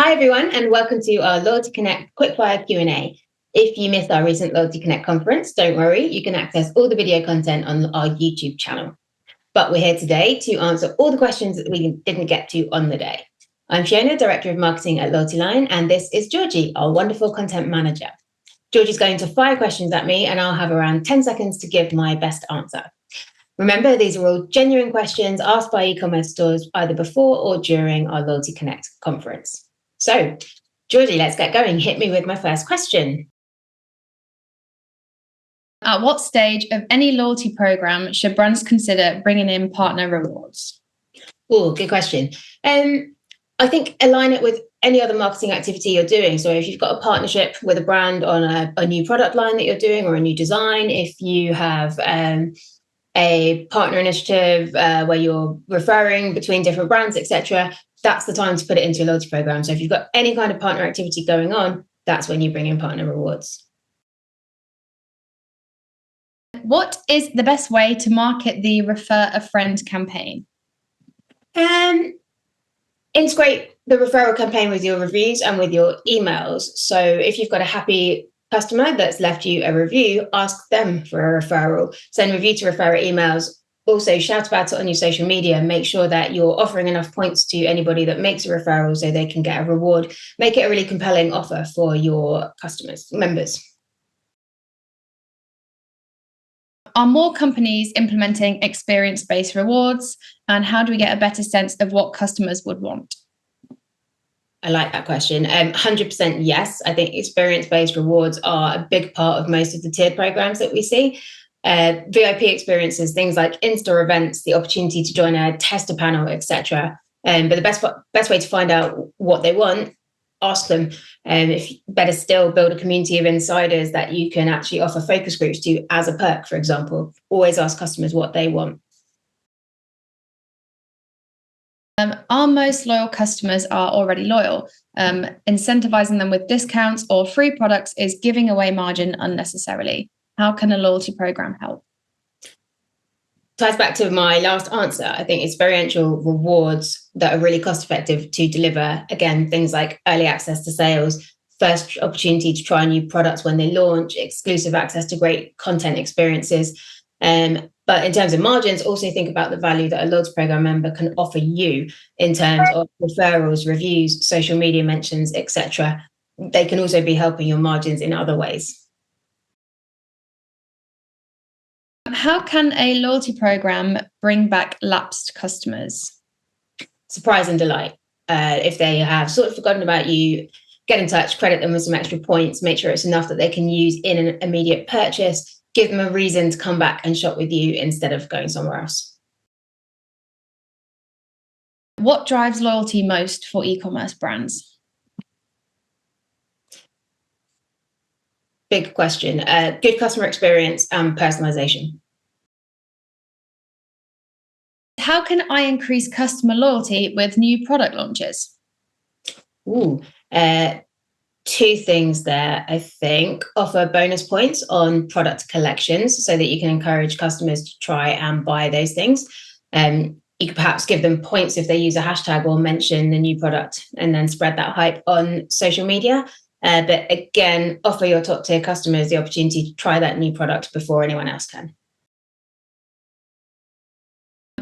Hi everyone, and welcome to our Loyalty Connect Quickfire Q&A. If you missed our recent Loyalty Connect conference, don't worry, you can access all the video content on our YouTube channel. But we're here today to answer all the questions that we didn't get to on the day. I'm Fiona, Director of Marketing at Loyalty Line, and this is Georgie, our wonderful content manager. Georgie's going to fire questions at me, and I'll have around 10 seconds to give my best answer. Remember, these are all genuine questions asked by e-commerce stores either before or during our Loyalty Connect conference. So, Georgie, let's get going. Hit me with my first question. At what stage of any loyalty program should brands consider bringing in partner rewards? Oh, good question. I think align it with any other marketing activity you're doing. So if you've got a partnership with a brand on a new product line that you're doing or a new design, if you have a partner initiative where you're referring between different brands, etc., that's the time to put it into your loyalty program. So if you've got any kind of partner activity going on, that's when you bring in partner rewards. What is the best way to market the Refer a Friend campaign? Integrate the referral campaign with your reviews and with your emails. So if you've got a happy customer that's left you a review, ask them for a referral. Send review to referrer emails. Also, shout about it on your social media. Make sure that you're offering enough points to anybody that makes a referral so they can get a reward. Make it a really compelling offer for your customers, members. Are more companies implementing experience-based rewards? And how do we get a better sense of what customers would want? I like that question. 100% yes. I think experience-based rewards are a big part of most of the tiered programs that we see. VIP experiences, things like in-store events, the opportunity to join a tester panel, etc. But the best way to find out what they want, ask them. If better still, build a community of insiders that you can actually offer focus groups to as a perk, for example. Always ask customers what they want. Our most loyal customers are already loyal. Incentivizing them with discounts or free products is giving away margin unnecessarily. How can a loyalty program help? Ties back to my last answer. I think experiential rewards that are really cost effective to deliver, again, things like early access to sales, first opportunity to try new products when they launch, exclusive access to great content experiences. But in terms of margins, also think about the value that a loyalty program member can offer you in terms of referrals, reviews, social media mentions, etc. They can also be helping your margins in other ways. How can a loyalty program bring back lapsed customers? Surprise and delight. If they have sort of forgotten about you, get in touch, credit them with some extra points, make sure it's enough that they can use in an immediate purchase, give them a reason to come back and shop with you instead of going somewhere else. What drives loyalty most for e-commerce brands? Big question. Good customer experience and personalization. How can I increase customer loyalty with new product launches? Two things there, I think. Offer bonus points on product collections so that you can encourage customers to try and buy those things. You could perhaps give them points if they use a hashtag or mention the new product and then spread that hype on social media. But again, offer your top tier customers the opportunity to try that new product before anyone else can.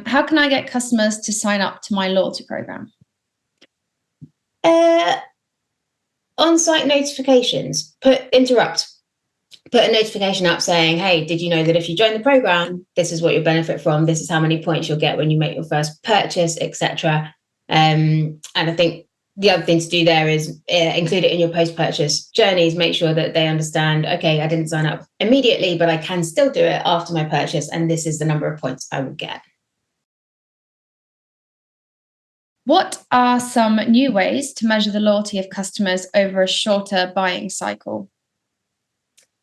How can I get customers to sign up to my loyalty program? On-site notifications. Put a notification up saying, hey, did you know that if you join the program, this is what you'll benefit from, this is how many points you'll get when you make your first purchase, etc. And I think the other thing to do there is include it in your post-purchase journeys. Make sure that they understand, okay, I didn't sign up immediately, but I can still do it after my purchase, and this is the number of points I will get. What are some new ways to measure the loyalty of customers over a shorter buying cycle?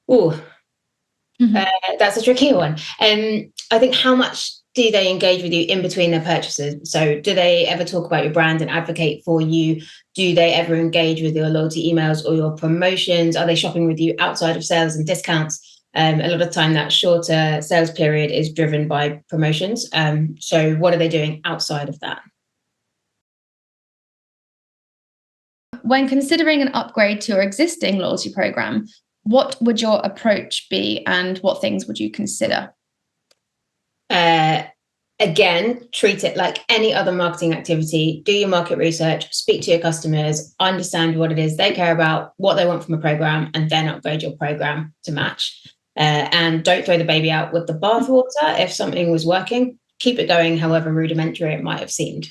That's a tricky one. I think how much do they engage with you in between their purchases? So do they ever talk about your brand and advocate for you? Do they ever engage with your loyalty emails or your promotions? Are they shopping with you outside of sales and discounts? A lot of the time that shorter sales period is driven by promotions. So what are they doing outside of that? When considering an upgrade to your existing loyalty program, what would your approach be and what things would you consider? Again, treat it like any other marketing activity. Do your market research, speak to your customers, understand what it is they care about, what they want from a program, and then upgrade your program to match. And don't throw the baby out with the bathwater. If something was working, keep it going, however rudimentary it might have seemed.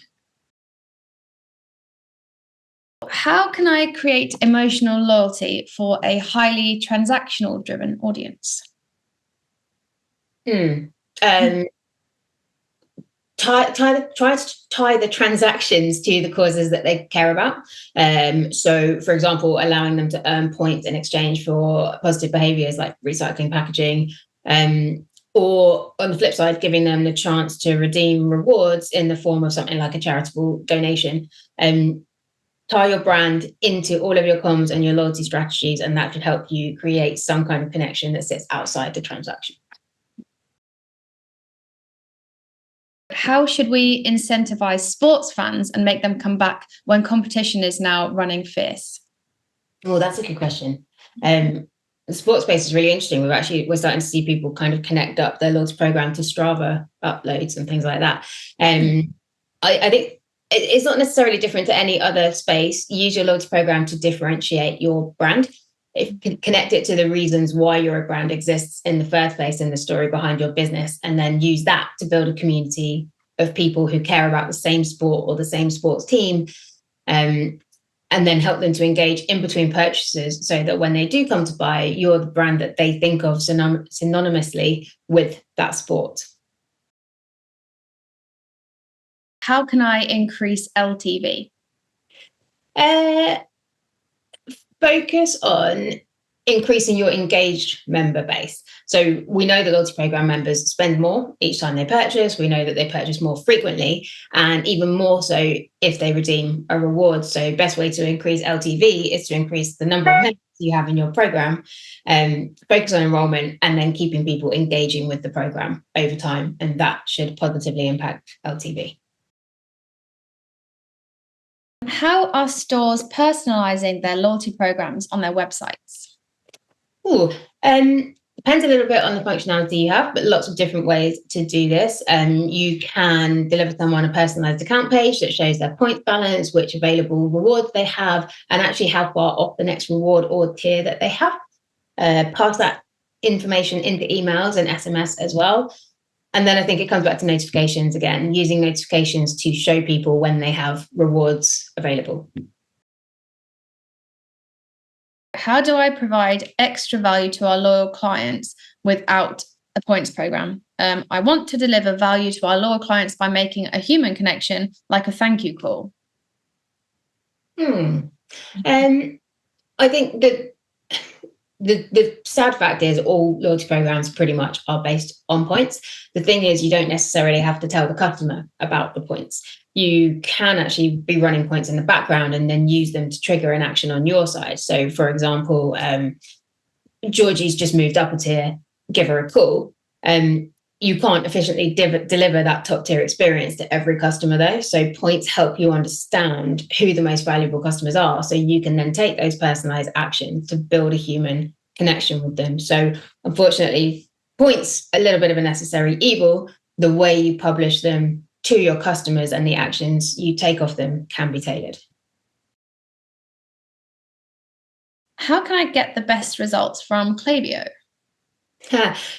How can I create emotional loyalty for a highly transactional driven audience? Try to tie the transactions to the causes that they care about. So, for example, allowing them to earn points in exchange for positive behaviors like recycling packaging, or on the flip side, giving them the chance to redeem rewards in the form of something like a charitable donation. Tie your brand into all of your comms and your loyalty strategies, and that should help you create some kind of connection that sits outside the transaction. How should we incentivize sports fans and make them come back when competition is now running fierce? Well, that's a good question. The sports space is really interesting. We're starting to see people kind of connect up their loyalty program to Strava uploads and things like that. I think it's not necessarily different to any other space. Use your loyalty program to differentiate your brand. If you can connect it to the reasons why your brand exists in the first place and the story behind your business, and then use that to build a community of people who care about the same sport or the same sports team, and then help them to engage in between purchases so that when they do come to buy, you're the brand that they think of synonymously with that sport. How can I increase LTV? Focus on increasing your engaged member base. So we know that loyalty program members spend more each time they purchase. We know that they purchase more frequently, and even more so if they redeem a reward. So best way to increase LTV is to increase the number of members you have in your program, focus on enrollment, and then keeping people engaging with the program over time. And that should positively impact LTV. How are stores personalizing their loyalty programs on their websites? Depends a little bit on the functionality you have, but lots of different ways to do this. You can deliver someone a personalized account page that shows their points balance, which available rewards they have, and actually how far off the next reward or tier that they have. Pass that information into emails and SMS as well. And then I think it comes back to notifications again, using notifications to show people when they have rewards available. How do I provide extra value to our loyal clients without a points program? I want to deliver value to our loyal clients by making a human connection, like a thank you call. I think that the sad fact is all loyalty programs pretty much are based on points. The thing is, you don't necessarily have to tell the customer about the points. You can actually be running points in the background and then use them to trigger an action on your side. So, for example, Georgie's just moved up a tier, give her a call. You can't efficiently deliver that top tier experience to every customer though. So points help you understand who the most valuable customers are. So you can then take those personalized actions to build a human connection with them. So unfortunately, points a little bit of a necessary evil. The way you publish them to your customers and the actions you take off them can be tailored. How can I get the best results from Klaviyo?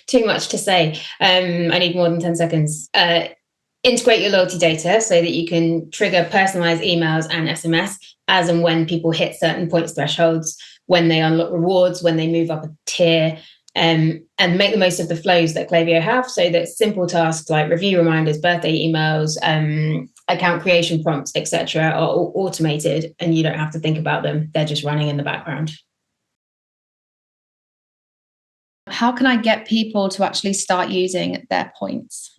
Too much to say. I need more than 10 seconds. Integrate your loyalty data so that you can trigger personalized emails and SMS as and when people hit certain points thresholds, when they unlock rewards, when they move up a tier, and make the most of the flows that Klaviyo have so that simple tasks like review reminders, birthday emails, account creation prompts, etc., are all automated and you don't have to think about them. They're just running in the background. How can I get people to actually start using their points?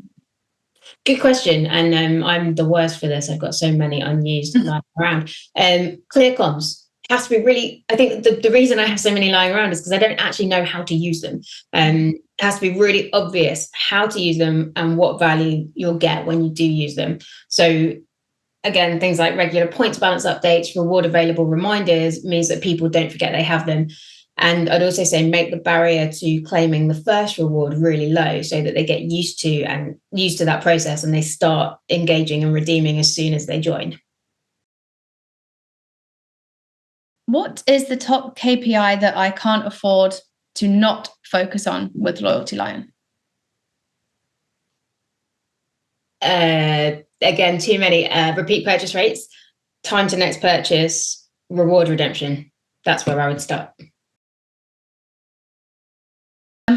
Good question. And I'm the worst for this. I've got so many unused lying around. Clear comms has to be really, I think the reason I have so many lying around is because I don't actually know how to use them. It has to be really obvious how to use them and what value you'll get when you do use them. So again, things like regular points balance updates, reward available reminders means that people don't forget they have them. And I'd also say make the barrier to claiming the first reward really low so that they get used to that process and they start engaging and redeeming as soon as they join. What is the top KPI that I can't afford to not focus on with Loyalty Lion? Again, too many. Repeat purchase rates, time to next purchase, reward redemption. That's where I would start.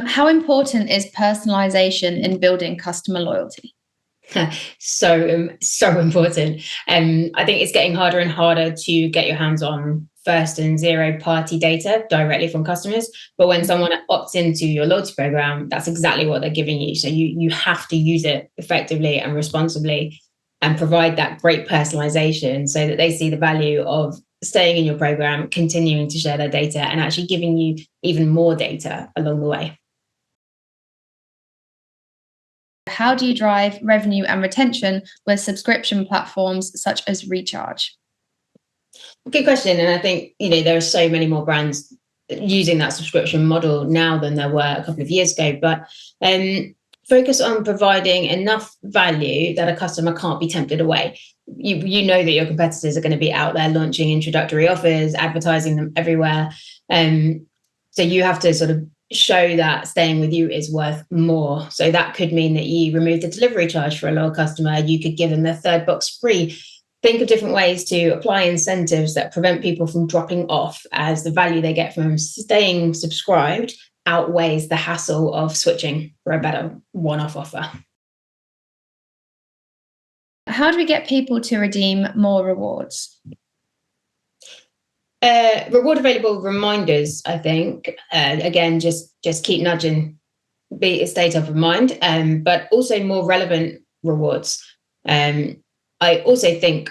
How important is personalization in building customer loyalty? So important. I think it's getting harder and harder to get your hands on first and zero party data directly from customers. But when someone opts into your loyalty program, that's exactly what they're giving you. So you have to use it effectively and responsibly and provide that great personalization so that they see the value of staying in your program, continuing to share their data, and actually giving you even more data along the way. How do you drive revenue and retention with subscription platforms such as Recharge? Good question. And I think, there are so many more brands using that subscription model now than there were a couple of years ago. But focus on providing enough value that a customer can't be tempted away. You know that your competitors are going to be out there launching introductory offers, advertising them everywhere. So you have to sort of show that staying with you is worth more. So that could mean that you remove the delivery charge for a loyal customer. You could give them their third box free. Think of different ways to apply incentives that prevent people from dropping off, as the value they get from staying subscribed outweighs the hassle of switching for a better one-off offer. How do we get people to redeem more rewards? Reward available reminders, I think. Again, just keep nudging, stay top of mind, but also more relevant rewards. I also think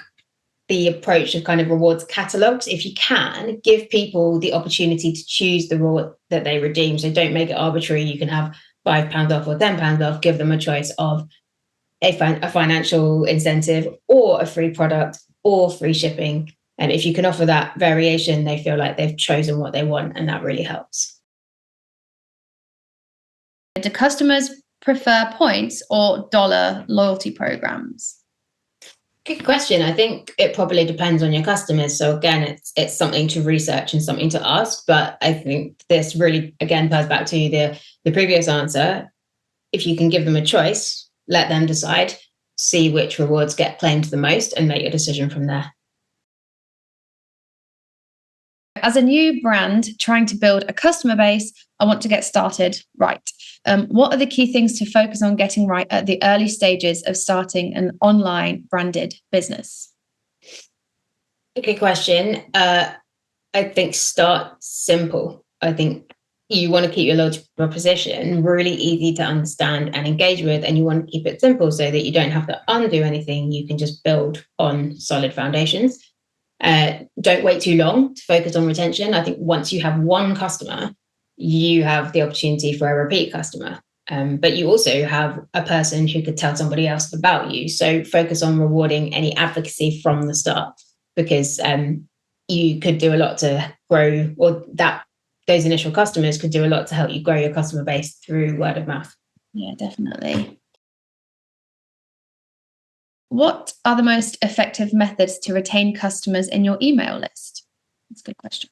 the approach of kind of rewards catalogs, if you can, give people the opportunity to choose the reward that they redeem. So don't make it arbitrary. You can have £5 off or £10 off. Give them a choice of a financial incentive or a free product or free shipping. And if you can offer that variation, they feel like they've chosen what they want, and that really helps. Do customers prefer points or dollar loyalty programs? Good question. I think it probably depends on your customers. So again, it's something to research and something to ask. But I think this really, again, ties back to the previous answer. If you can give them a choice, let them decide, see which rewards get claimed the most, and make your decision from there. As a new brand trying to build a customer base, I want to get started right. What are the key things to focus on getting right at the early stages of starting an online branded business? Good question. I think start simple. I think you want to keep your loyalty proposition really easy to understand and engage with, and you want to keep it simple so that you don't have to undo anything. You can just build on solid foundations. Don't wait too long to focus on retention. I think once you have one customer, you have the opportunity for a repeat customer. But you also have a person who could tell somebody else about you. So focus on rewarding any advocacy from the start, because you could do a lot to grow, or those initial customers could do a lot to help you grow your customer base through word of mouth. Yeah, definitely. What are the most effective methods to retain customers in your email list? That's a good question.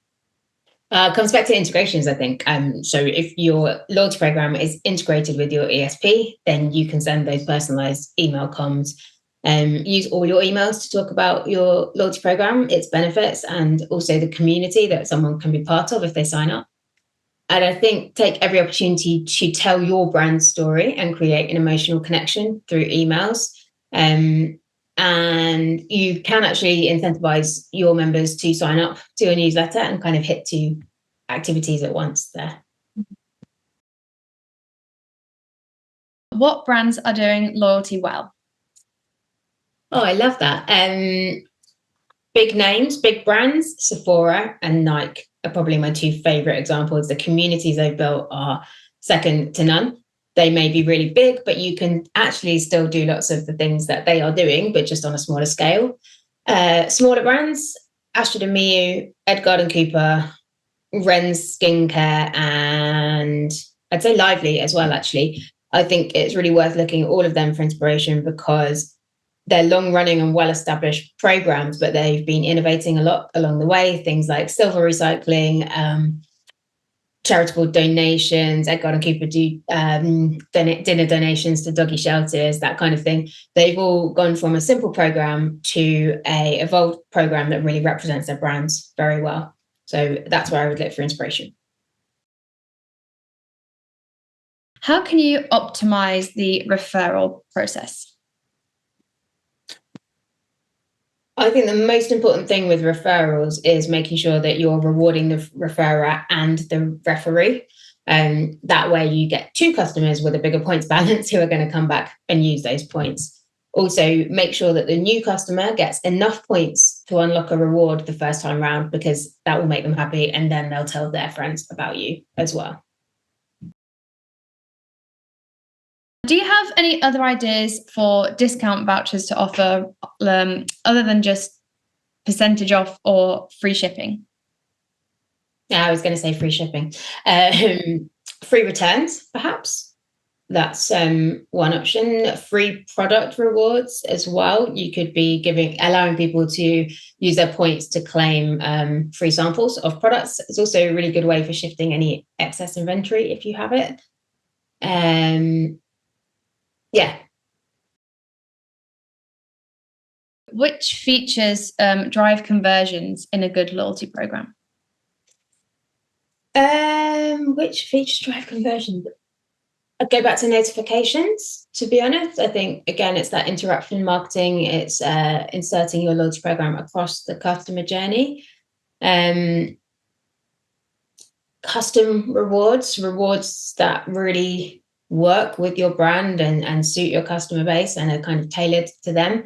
Comes back to integrations, I think. So if your loyalty program is integrated with your ESP, then you can send those personalized email comms. Use all your emails to talk about your loyalty program, its benefits, and also the community that someone can be part of if they sign up. And I think take every opportunity to tell your brand story and create an emotional connection through emails. And you can actually incentivize your members to sign up to a newsletter and kind of hit 2 activities at once there. What brands are doing loyalty well? Oh, I love that. Big names, big brands, Sephora and Nike are probably my 2 favorite examples. The communities they've built are second to none. They may be really big, but you can actually still do lots of the things that they are doing, but just on a smaller scale. Smaller brands, Astrid and Miu, Edgard & Cooper, Ren's Skincare, and I'd say Lively as well, actually. I think it's really worth looking at all of them for inspiration because they're long-running and well-established programs, but they've been innovating a lot along the way. Things like silver recycling, charitable donations. Edgard & Cooper do dinner donations to doggy shelters, that kind of thing. They've all gone from a simple program to a evolved program that really represents their brands very well. So that's where I would look for inspiration. How can you optimize the referral process? I think the most important thing with referrals is making sure that you're rewarding the referrer and the referee. That way you get two customers with a bigger points balance who are going to come back and use those points. Also, make sure that the new customer gets enough points to unlock a reward the first time round, because that will make them happy and then they'll tell their friends about you as well. Do you have any other ideas for discount vouchers to offer other than just percentage off or free shipping? Yeah, I was going to say free shipping. Free returns, perhaps. That's one option. Free product rewards as well. You could be allowing people to use their points to claim free samples of products. It's also a really good way for shifting any excess inventory if you have it. Yeah. Which features drive conversions in a good loyalty program? Which features drive conversions? I'd go back to notifications, to be honest. I think, again, it's that interruption marketing. It's inserting your loyalty program across the customer journey. Custom rewards that really work with your brand and suit your customer base and are kind of tailored to them.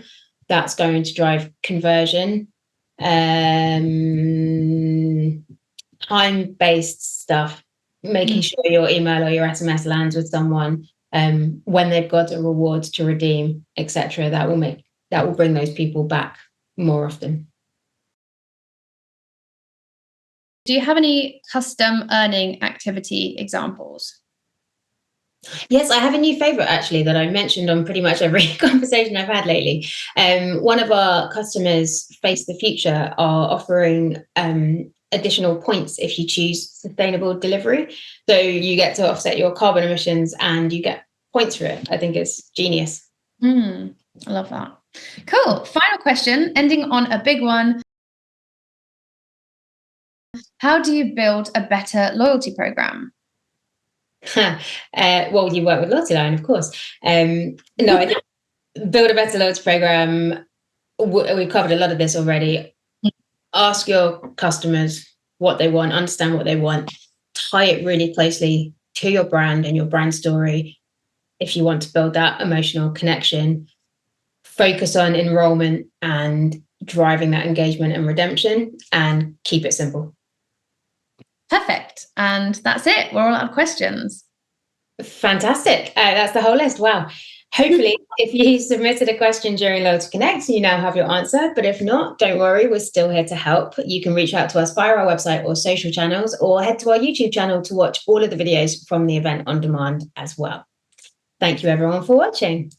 That's going to drive conversion. Time-based stuff, making sure your email or your SMS lands with someone when they've got a reward to redeem, etc. That will bring those people back more often. Do you have any custom earning activity examples? Yes, I have a new favorite actually that I mentioned on pretty much every conversation I've had lately. One of our customers, Face the Future, are offering additional points if you choose sustainable delivery. So you get to offset your carbon emissions and you get points for it. I think it's genius. I love that. Cool. Final question, ending on a big one. How do you build a better loyalty program? Well, you work with Loyalty Line, of course. No, I think build a better loyalty program. We've covered a lot of this already. Ask your customers what they want, understand what they want, tie it really closely to your brand and your brand story. If you want to build that emotional connection, focus on enrollment and driving that engagement and redemption, and keep it simple. Perfect. And that's it. We're all out of questions. Fantastic. That's the whole list. Wow. Hopefully, if you submitted a question during Loyalty Connect, you now have your answer. But if not, don't worry, we're still here to help. You can reach out to us via our website or social channels, or head to our YouTube channel to watch all of the videos from the event on demand as well. Thank you, everyone, for watching.